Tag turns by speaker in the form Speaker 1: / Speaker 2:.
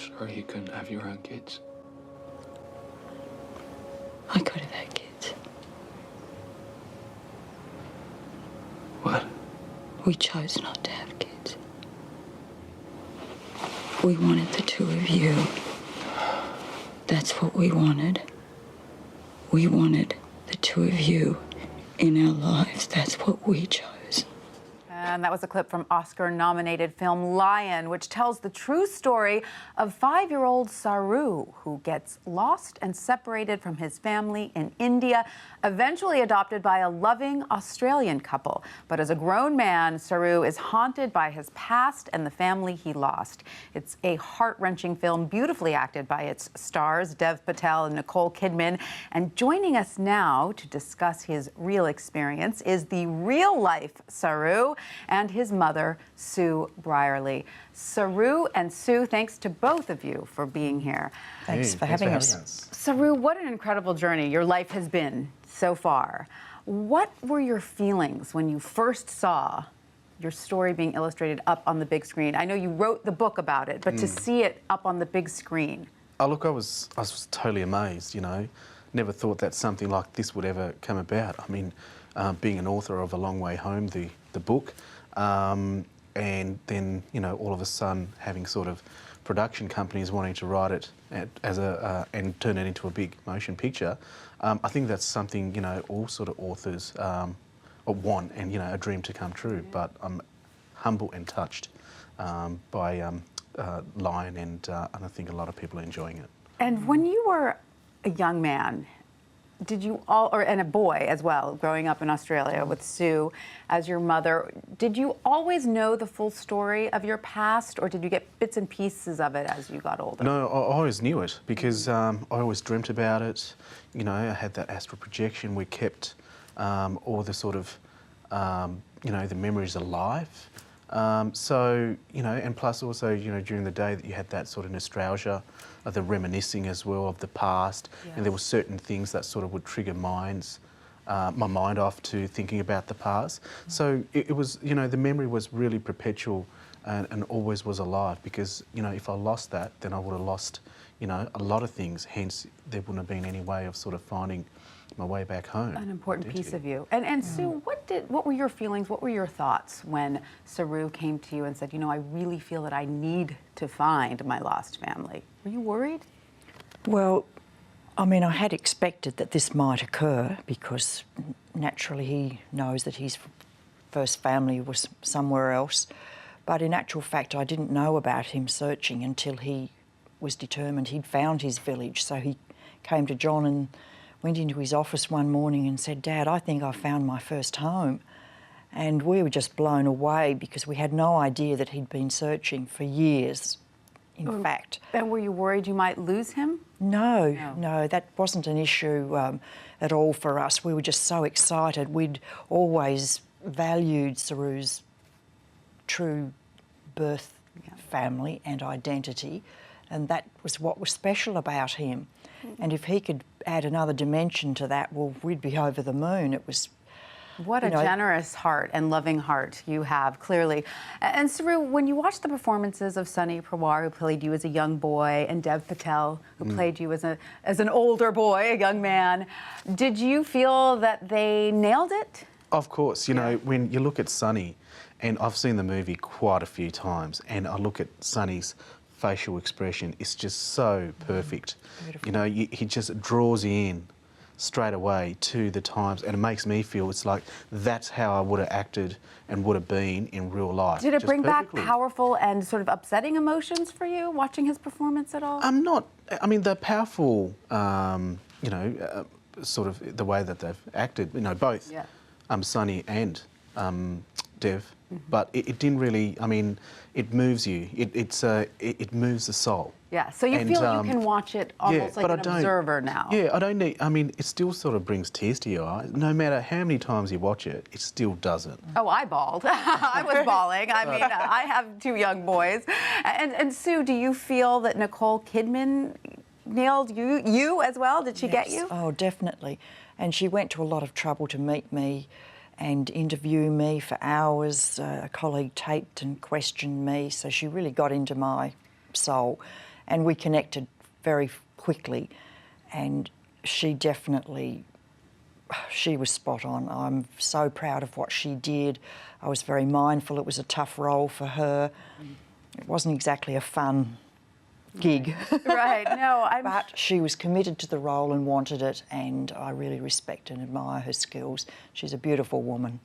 Speaker 1: sorry you couldn't have your own kids.
Speaker 2: I could have had kids.
Speaker 1: What?
Speaker 2: We chose not to have kids. We wanted the two of you. That's what we wanted. We wanted the two of you in our lives. That's what we chose.
Speaker 3: And that was a clip from Oscar-nominated film Lion, which tells the true story of 5-year-old Saroo, who gets lost and separated from his family in India, eventually adopted by a loving Australian couple. But as a grown man, Saroo is haunted by his past and the family he lost. It's a heart-wrenching film, beautifully acted by its stars, Patel and Nicole Kidman. And joining us now to discuss his real experience is the real-life Saroo and his mother, Saroo Brierley. Saroo and Sue, thanks to both of you for being here.
Speaker 4: Thanks for having us.
Speaker 3: Saroo, what an incredible journey your life has been so far. What were your feelings when you first saw your story being illustrated up on the big screen? I know you wrote the book about it, but to see it up on the big screen.
Speaker 4: Oh, look, I was totally amazed, you know. Never thought that something like this would ever come about. I mean, being an author of A Long Way Home, the book, and then, you know, all of a sudden having sort of production companies wanting to write it and turn it into a big motion picture. I think that's something, you know, all sort of authors want, and, you know, a dream to come true. But I'm humble and touched by Lion, and I think a lot of people are enjoying it.
Speaker 3: And when you were a young man, did you and a boy as well, growing up in Australia with Sue as your mother, did you always know the full story of your past, or did you get bits and pieces of it as you got older?
Speaker 4: No, I always knew it because I always dreamt about it. You know, I had that astral projection. We kept all the sort of, you know, the memories alive. So, you know, and plus also, you know, during the day that you had that sort of nostalgia, the reminiscing as well of the past, and there were certain things that sort of would trigger my mind off to thinking about the past. So it was, you know, the memory was really perpetual and always was alive, because, you know, if I lost that, then I would have lost, you know, a lot of things, hence there wouldn't have been any way of sort of finding my way back home.
Speaker 3: An important piece of you. And Sue, what were your feelings, what were your thoughts when Saroo came to you and said, you know, I really feel that I need to find my lost family? Were you worried?
Speaker 2: Well, I mean, I had expected that this might occur because naturally he knows that his first family was somewhere else. But in actual fact, I didn't know about him searching until he was determined he'd found his village. So he came to John and went into his office one morning and said, Dad, I think I found my first home. And we were just blown away because we had no idea that he'd been searching for years, in fact.
Speaker 3: And were you worried you might lose him?
Speaker 2: No, that wasn't an issue at all for us. We were just so excited. We'd always valued Saroo's true birth family and identity, and that was what was special about him. And if he could add another dimension to that, well, we'd be over the moon. It was...
Speaker 3: What a generous heart and loving heart you have, clearly. And Saroo, when you watch the performances of Sunny Pawar, who played you as a young boy, and Patel, who played you as an older boy, a young man, did you feel that they nailed it?
Speaker 4: Of course. You know, when you look at Sunny, and I've seen the movie quite a few times, and I look at Sunny's facial expression, it's just so perfect. Beautiful. You know, he just draws you in straight away to the times, and it makes me feel it's like that's how I would have acted and would have been in real life.
Speaker 3: Did it bring back powerful and sort of upsetting emotions for you, watching his performance at all?
Speaker 4: I mean, the powerful, you know, sort of the way that they've acted, you know, both Sunny and Dev, but it didn't really, I mean, it moves you. It moves the soul.
Speaker 3: Yeah, so you feel you can watch it almost like an observer now.
Speaker 4: Yeah, I mean, it still sort of brings tears to your eyes. No matter how many times you watch it, it still doesn't.
Speaker 3: Oh, I bawled. I was bawling. I mean, I have 2 young boys. And Sue, do you feel that Nicole Kidman nailed you as well? Did she get you?
Speaker 2: Oh, definitely. And she went to a lot of trouble to meet me and interview me for hours. A colleague taped and questioned me, so she really got into my soul. and we connected very quickly, and she was spot on. I'm so proud of what she did. I was very mindful. It was a tough role for her. It wasn't exactly a fun gig.
Speaker 3: Right, no,
Speaker 2: But she was committed to the role and wanted it, and I really respect and admire her skills. She's a beautiful woman.